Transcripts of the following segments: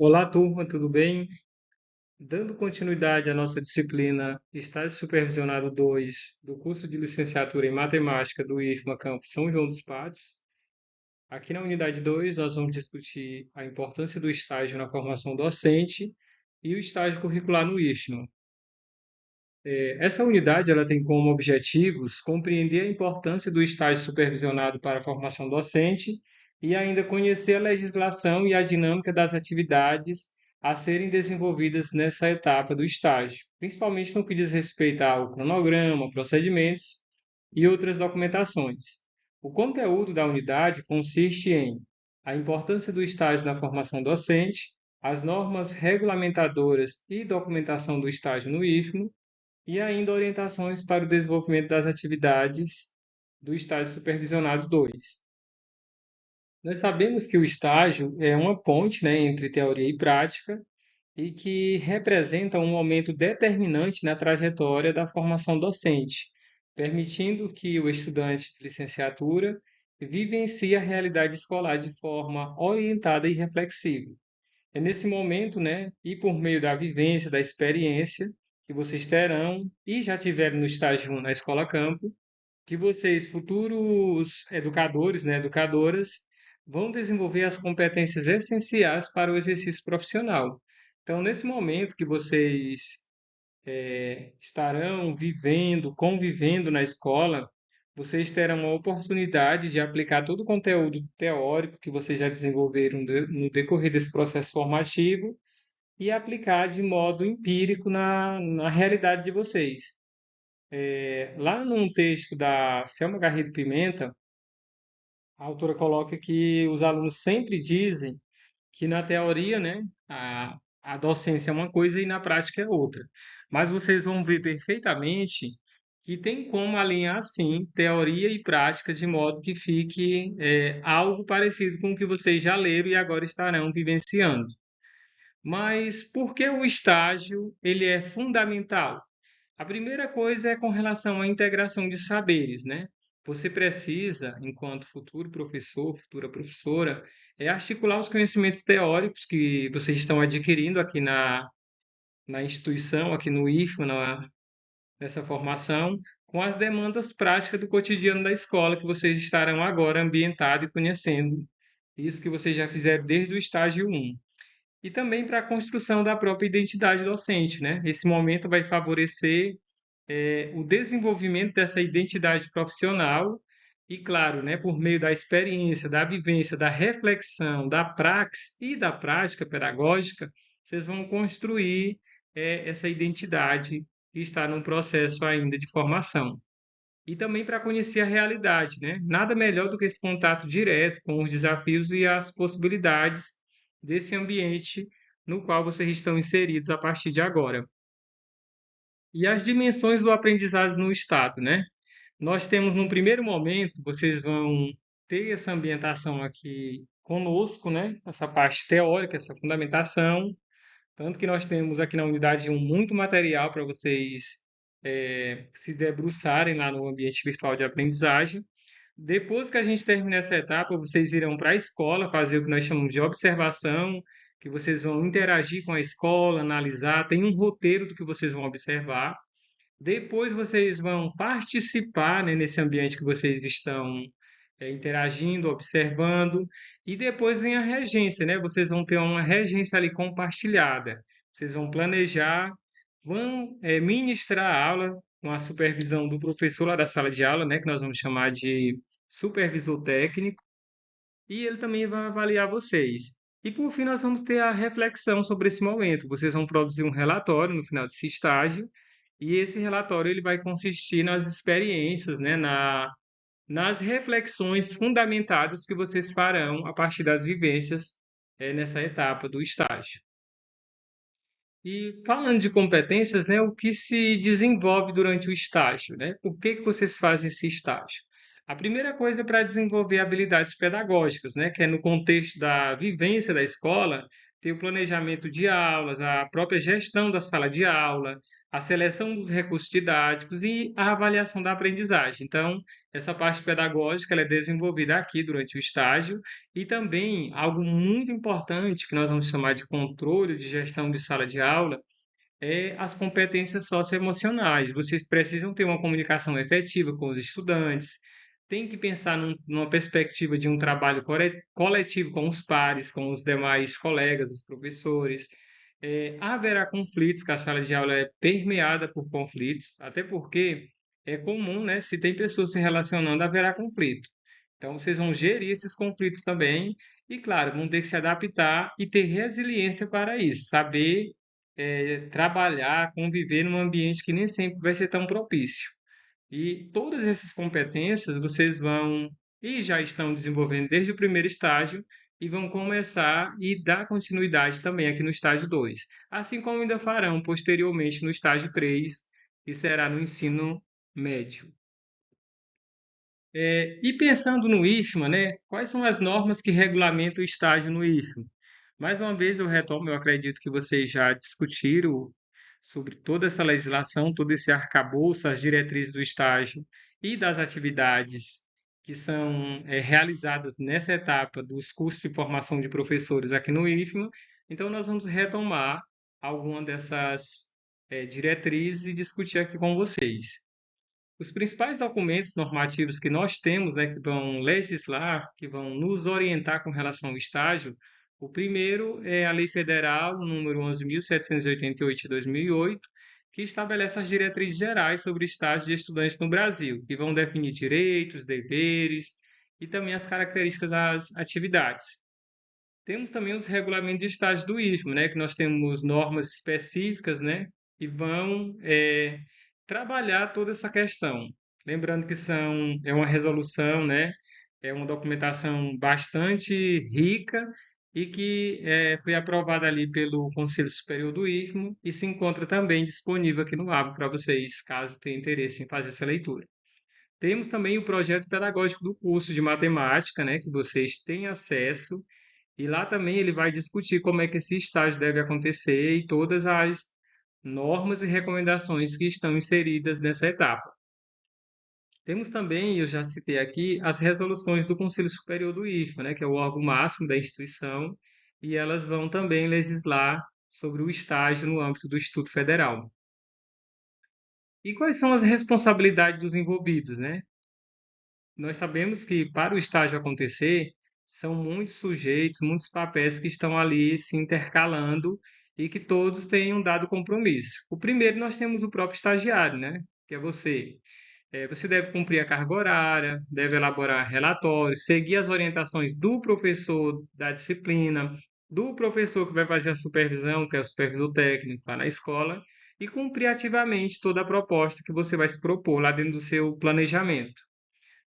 Olá, turma, tudo bem? Dando continuidade à nossa disciplina Estágio Supervisionado 2 do curso de Licenciatura em Matemática do IFMA Campus São João dos Patos. Aqui na unidade 2, nós vamos discutir a importância do estágio na formação docente e o estágio curricular no IFMA. Essa unidade ela tem como objetivos compreender a importância do estágio supervisionado para a formação docente e ainda conhecer a legislação e a dinâmica das atividades a serem desenvolvidas nessa etapa do estágio, principalmente no que diz respeito ao cronograma, procedimentos e outras documentações. O conteúdo da unidade consiste em a importância do estágio na formação docente, as normas regulamentadoras e documentação do estágio no IFMA, e ainda orientações para o desenvolvimento das atividades do estágio supervisionado 2. Nós sabemos que o estágio é uma ponte, né, entre teoria e prática e que representa um momento determinante na trajetória da formação docente, permitindo que o estudante de licenciatura vivencie a realidade escolar de forma orientada e reflexiva. É nesse momento, né, e por meio da vivência, da experiência que vocês terão e já tiveram no estágio 1 na Escola Campo, que vocês, futuros educadores, né, educadoras, vão desenvolver as competências essenciais para o exercício profissional. Então, nesse momento que vocês estarão vivendo, convivendo na escola, vocês terão a oportunidade de aplicar todo o conteúdo teórico que vocês já desenvolveram no decorrer desse processo formativo e aplicar de modo empírico na realidade de vocês. Lá num texto da Selma Garrido Pimenta, a autora coloca que os alunos sempre dizem que na teoria, né, a docência é uma coisa e na prática é outra. Mas vocês vão ver perfeitamente que tem como alinhar, sim, teoria e prática de modo que fique algo parecido com o que vocês já leram e agora estarão vivenciando. Mas por que o estágio ele é fundamental? A primeira coisa é com relação à integração de saberes, né? Você precisa, enquanto futuro professor, futura professora, articular os conhecimentos teóricos que vocês estão adquirindo aqui na instituição, aqui no IFMA, nessa formação, com as demandas práticas do cotidiano da escola que vocês estarão agora ambientados e conhecendo. Isso que vocês já fizeram desde o estágio 1 e também para a construção da própria identidade docente, né? Esse momento vai favorecer o desenvolvimento dessa identidade profissional e, claro, né, por meio da experiência, da vivência, da reflexão, da praxis e da prática pedagógica, vocês vão construir essa identidade que está num processo ainda de formação. E também para conhecer a realidade, né? Nada melhor do que esse contato direto com os desafios e as possibilidades desse ambiente no qual vocês estão inseridos a partir de agora. E as dimensões do aprendizado no Estado, né? Nós temos, num primeiro momento, vocês vão ter essa ambientação aqui conosco, né? Essa parte teórica, essa fundamentação. Tanto que nós temos aqui na unidade um muito material para vocês se debruçarem lá no ambiente virtual de aprendizagem. Depois que a gente terminar essa etapa, vocês irão para a escola fazer o que nós chamamos de observação, que vocês vão interagir com a escola, analisar, tem um roteiro do que vocês vão observar. Depois vocês vão participar, né, nesse ambiente que vocês estão interagindo, observando, e depois vem a regência, né? Vocês vão ter uma regência ali compartilhada. Vocês vão planejar, vão ministrar a aula com a supervisão do professor lá da sala de aula, né, que nós vamos chamar de supervisor técnico, e ele também vai avaliar vocês. E por fim, nós vamos ter a reflexão sobre esse momento. Vocês vão produzir um relatório no final desse estágio, e esse relatório ele vai consistir nas experiências, né, nas reflexões fundamentadas que vocês farão a partir das vivências nessa etapa do estágio. E falando de competências, né, o que se desenvolve durante o estágio, né? Por que vocês fazem esse estágio? A primeira coisa é para desenvolver habilidades pedagógicas, né, que é no contexto da vivência da escola, ter o planejamento de aulas, a própria gestão da sala de aula, a seleção dos recursos didáticos e a avaliação da aprendizagem. Então, essa parte pedagógica ela é desenvolvida aqui durante o estágio e também algo muito importante que nós vamos chamar de controle de gestão de sala de aula é as competências socioemocionais. Vocês precisam ter uma comunicação efetiva com os estudantes, tem que pensar numa perspectiva de um trabalho coletivo com os pares, com os demais colegas, os professores. Haverá conflitos, que a sala de aula é permeada por conflitos, até porque é comum, né? Se tem pessoas se relacionando, haverá conflito. Então, vocês vão gerir esses conflitos também, e, claro, vão ter que se adaptar e ter resiliência para isso, saber trabalhar, conviver num ambiente que nem sempre vai ser tão propício. E todas essas competências vocês vão e já estão desenvolvendo desde o primeiro estágio e vão começar e dar continuidade também aqui no estágio 2, assim como ainda farão posteriormente no estágio 3, que será no ensino médio. E pensando no IFMA, né, quais são as normas que regulamentam o estágio no IFMA? Mais uma vez eu retomo, eu acredito que vocês já discutiram sobre toda essa legislação, todo esse arcabouço, as diretrizes do estágio e das atividades que são realizadas nessa etapa dos cursos de formação de professores aqui no IFMA. Então, nós vamos retomar alguma dessas diretrizes e discutir aqui com vocês. Os principais documentos normativos que nós temos, né, que vão legislar, que vão nos orientar com relação ao estágio, o primeiro é a Lei Federal número 11.788 de 2008, que estabelece as diretrizes gerais sobre o estágio de estudantes no Brasil, que vão definir direitos, deveres e também as características das atividades. Temos também os regulamentos de estágio do IFMA, né, que nós temos normas específicas, né, que vão trabalhar toda essa questão. Lembrando que é uma resolução, né, é uma documentação bastante rica e que foi aprovada ali pelo Conselho Superior do IFMA e se encontra também disponível aqui no ABO para vocês, caso tenham interesse em fazer essa leitura. Temos também o projeto pedagógico do curso de matemática, né, que vocês têm acesso e lá também ele vai discutir como é que esse estágio deve acontecer e todas as normas e recomendações que estão inseridas nessa etapa. Temos também, eu já citei aqui, as resoluções do Conselho Superior do IFMA, né, que é o órgão máximo da instituição, e elas vão também legislar sobre o estágio no âmbito do Instituto Federal. E quais são as responsabilidades dos envolvidos, né? Nós sabemos que para o estágio acontecer, são muitos sujeitos, muitos papéis que estão ali se intercalando e que todos têm um dado compromisso. O primeiro, nós temos o próprio estagiário, né? Que é você. Você deve cumprir a carga horária, deve elaborar relatórios, seguir as orientações do professor da disciplina, do professor que vai fazer a supervisão, que é o supervisor técnico lá na escola, e cumprir ativamente toda a proposta que você vai se propor lá dentro do seu planejamento.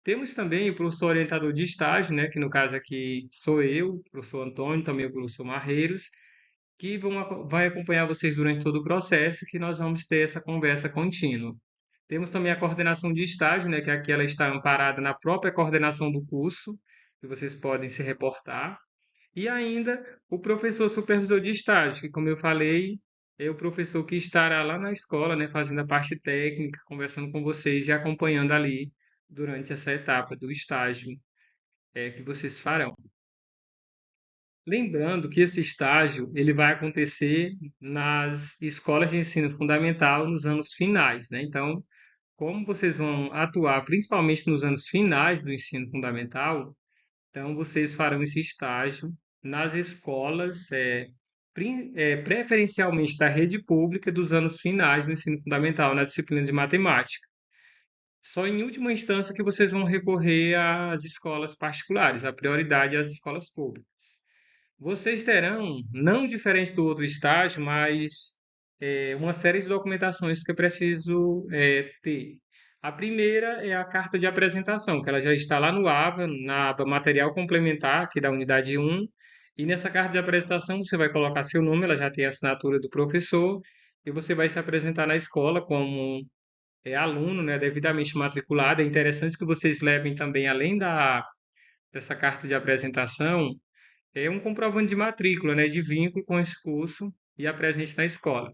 Temos também o professor orientador de estágio, né, que no caso aqui sou eu, o professor Antônio, também o professor Marreiros, que vai acompanhar vocês durante todo o processo, que nós vamos ter essa conversa contínua. Temos também a coordenação de estágio, né, que aqui ela está amparada na própria coordenação do curso, que vocês podem se reportar. E ainda o professor supervisor de estágio, que, como eu falei, é o professor que estará lá na escola, né, fazendo a parte técnica, conversando com vocês e acompanhando ali durante essa etapa do estágio que vocês farão. Lembrando que esse estágio ele vai acontecer nas escolas de ensino fundamental nos anos finais, né? Então, como vocês vão atuar principalmente nos anos finais do ensino fundamental, então vocês farão esse estágio nas escolas, preferencialmente da rede pública dos anos finais do ensino fundamental, na disciplina de matemática. Só em última instância que vocês vão recorrer às escolas particulares, a prioridade é às escolas públicas. Vocês terão, não diferente do outro estágio, mas uma série de documentações que é preciso ter. A primeira é a carta de apresentação, que ela já está lá no AVA, na aba Material Complementar, aqui da unidade 1. E nessa carta de apresentação você vai colocar seu nome, ela já tem a assinatura do professor, e você vai se apresentar na escola como aluno, né, devidamente matriculado. É interessante que vocês levem também, além dessa carta de apresentação, um comprovante de matrícula, né, de vínculo com esse curso e apresente na escola.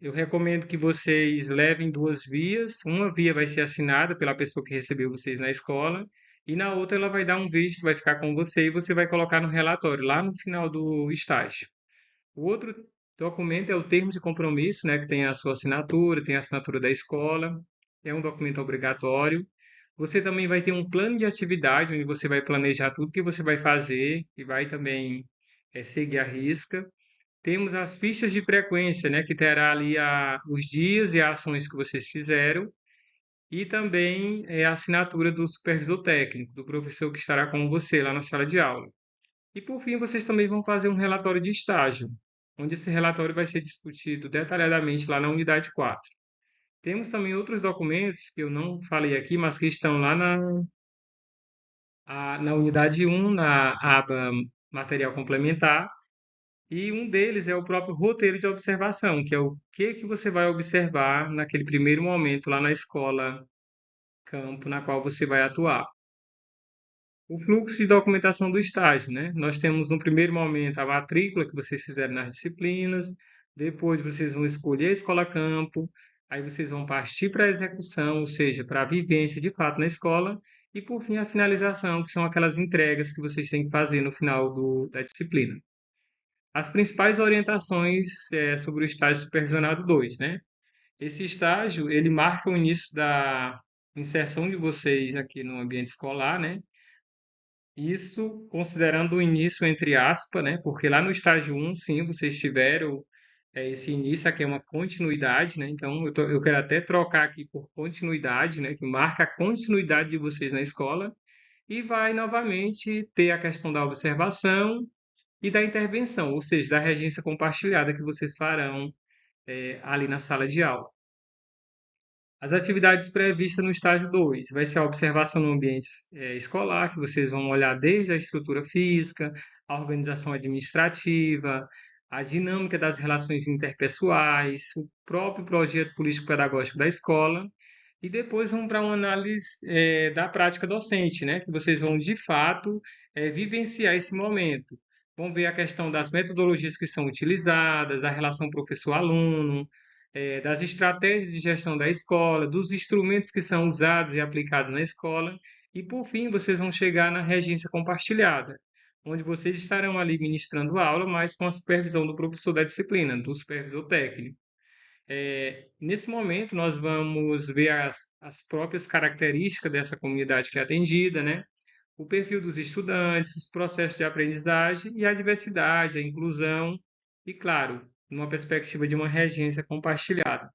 Eu recomendo que vocês levem duas vias. Uma via vai ser assinada pela pessoa que recebeu vocês na escola, e na outra ela vai dar um visto, vai ficar com você e você vai colocar no relatório, lá no final do estágio. O outro documento é o termo de compromisso, né, que tem a sua assinatura, tem a assinatura da escola, é um documento obrigatório. Você também vai ter um plano de atividade, onde você vai planejar tudo que você vai fazer e vai também seguir a risca. Temos as fichas de frequência, né, que terá ali os dias e as ações que vocês fizeram, e também a assinatura do supervisor técnico, do professor que estará com você lá na sala de aula. E por fim, vocês também vão fazer um relatório de estágio, onde esse relatório vai ser discutido detalhadamente lá na unidade 4. Temos também outros documentos que eu não falei aqui, mas que estão lá na unidade 1, na aba material complementar, e um deles é o próprio roteiro de observação, que é o que você vai observar naquele primeiro momento lá na escola campo na qual você vai atuar. O fluxo de documentação do estágio, né? Nós temos no primeiro momento a matrícula que vocês fizeram nas disciplinas, depois vocês vão escolher a escola campo, aí vocês vão partir para a execução, ou seja, para a vivência de fato na escola, e por fim a finalização, que são aquelas entregas que vocês têm que fazer no final da disciplina. As principais orientações sobre o estágio supervisionado 2, né? Esse estágio, ele marca o início da inserção de vocês aqui no ambiente escolar, né? Isso considerando o início entre aspas, né? Porque lá no estágio um, sim, vocês tiveram esse início, aqui é uma continuidade, né? Então, eu quero até trocar aqui por continuidade, né? Que marca a continuidade de vocês na escola. E vai novamente ter a questão da observação e da intervenção, ou seja, da regência compartilhada que vocês farão ali na sala de aula. As atividades previstas no estágio 2 vai ser a observação no ambiente escolar, que vocês vão olhar desde a estrutura física, a organização administrativa, a dinâmica das relações interpessoais, o próprio projeto político-pedagógico da escola, e depois vão para uma análise da prática docente, né? Que vocês vão, de fato, vivenciar esse momento. Vão ver a questão das metodologias que são utilizadas, a relação professor-aluno, das estratégias de gestão da escola, dos instrumentos que são usados e aplicados na escola, e por fim vocês vão chegar na regência compartilhada, onde vocês estarão ali ministrando aula, mas com a supervisão do professor da disciplina, do supervisor técnico. Nesse momento, nós vamos ver as próprias características dessa comunidade que é atendida, né? O perfil dos estudantes, os processos de aprendizagem e a diversidade, a inclusão, e, claro, numa perspectiva de uma regência compartilhada.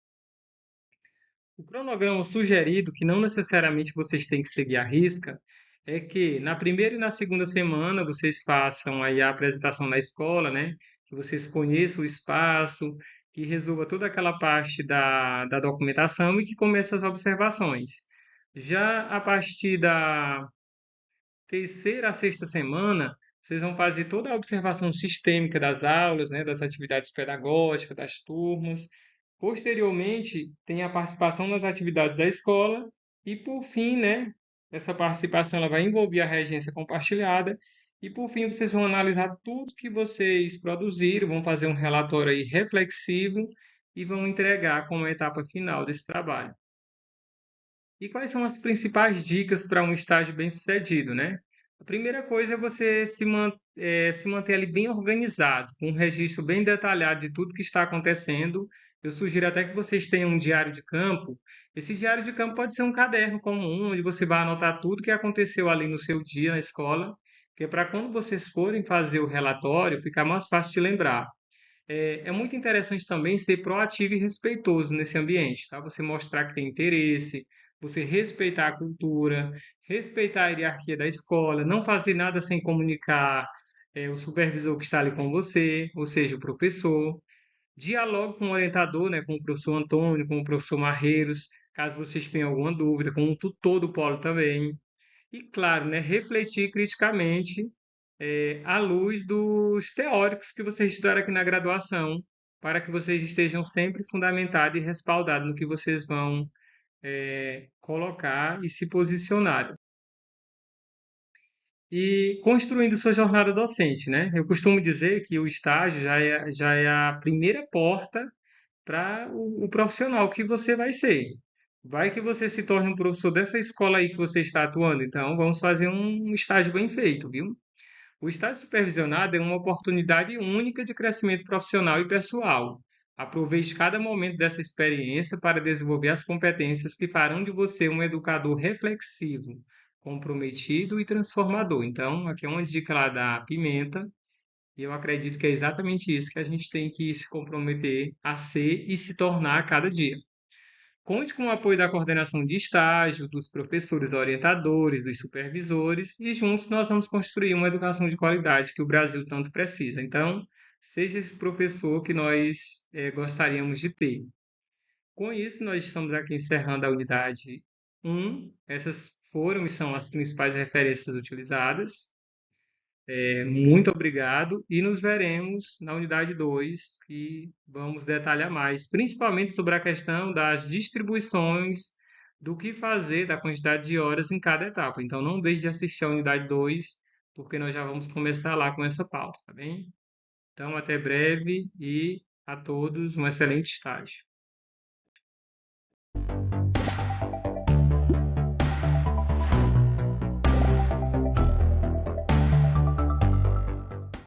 O cronograma sugerido, que não necessariamente vocês têm que seguir à risca, é que na primeira e na segunda semana vocês façam aí a apresentação na escola, né? Que vocês conheçam o espaço, que resolva toda aquela parte da documentação e que comece as observações. Já a partir da terceira a sexta semana, vocês vão fazer toda a observação sistêmica das aulas, né, das atividades pedagógicas, das turmas. Posteriormente, tem a participação nas atividades da escola e, por fim, né, essa participação ela vai envolver a regência compartilhada e, por fim, vocês vão analisar tudo que vocês produziram, vão fazer um relatório aí reflexivo e vão entregar como etapa final desse trabalho. E quais são as principais dicas para um estágio bem-sucedido, né? A primeira coisa é você se manter ali bem organizado, com um registro bem detalhado de tudo que está acontecendo. Eu sugiro até que vocês tenham um diário de campo. Esse diário de campo pode ser um caderno comum, onde você vai anotar tudo que aconteceu ali no seu dia na escola, que é para quando vocês forem fazer o relatório, ficar mais fácil de lembrar. É muito interessante também ser proativo e respeitoso nesse ambiente, tá? Você mostrar que tem interesse, você respeitar a cultura, respeitar a hierarquia da escola, não fazer nada sem comunicar o supervisor que está ali com você, ou seja, o professor. Dialogue com o orientador, né, com o professor Antônio, com o professor Marreiros, caso vocês tenham alguma dúvida, com o tutor do polo também. E, claro, né, refletir criticamente à luz dos teóricos que vocês estudaram aqui na graduação, para que vocês estejam sempre fundamentados e respaldados no que vocês vão colocar e se posicionar. E construindo sua jornada docente, né? Eu costumo dizer que o estágio já é a primeira porta para o profissional que você vai ser. Vai que você se torne um professor dessa escola aí que você está atuando, então vamos fazer um estágio bem feito, viu? O estágio supervisionado é uma oportunidade única de crescimento profissional e pessoal. Aproveite cada momento dessa experiência para desenvolver as competências que farão de você um educador reflexivo, comprometido e transformador. Então, aqui é uma dica lá da Pimenta, e eu acredito que é exatamente isso que a gente tem que se comprometer a ser e se tornar a cada dia. Conte com o apoio da coordenação de estágio, dos professores orientadores, dos supervisores, e juntos nós vamos construir uma educação de qualidade que o Brasil tanto precisa. Então, seja esse professor que nós gostaríamos de ter. Com isso, nós estamos aqui encerrando a unidade 1. Essas foram e são as principais referências utilizadas. Muito obrigado e nos veremos na unidade 2, que vamos detalhar mais, principalmente sobre a questão das distribuições, do que fazer, da quantidade de horas em cada etapa. Então, não deixe de assistir a unidade 2, porque nós já vamos começar lá com essa pauta, tá bem? Então, até breve e a todos um excelente estágio.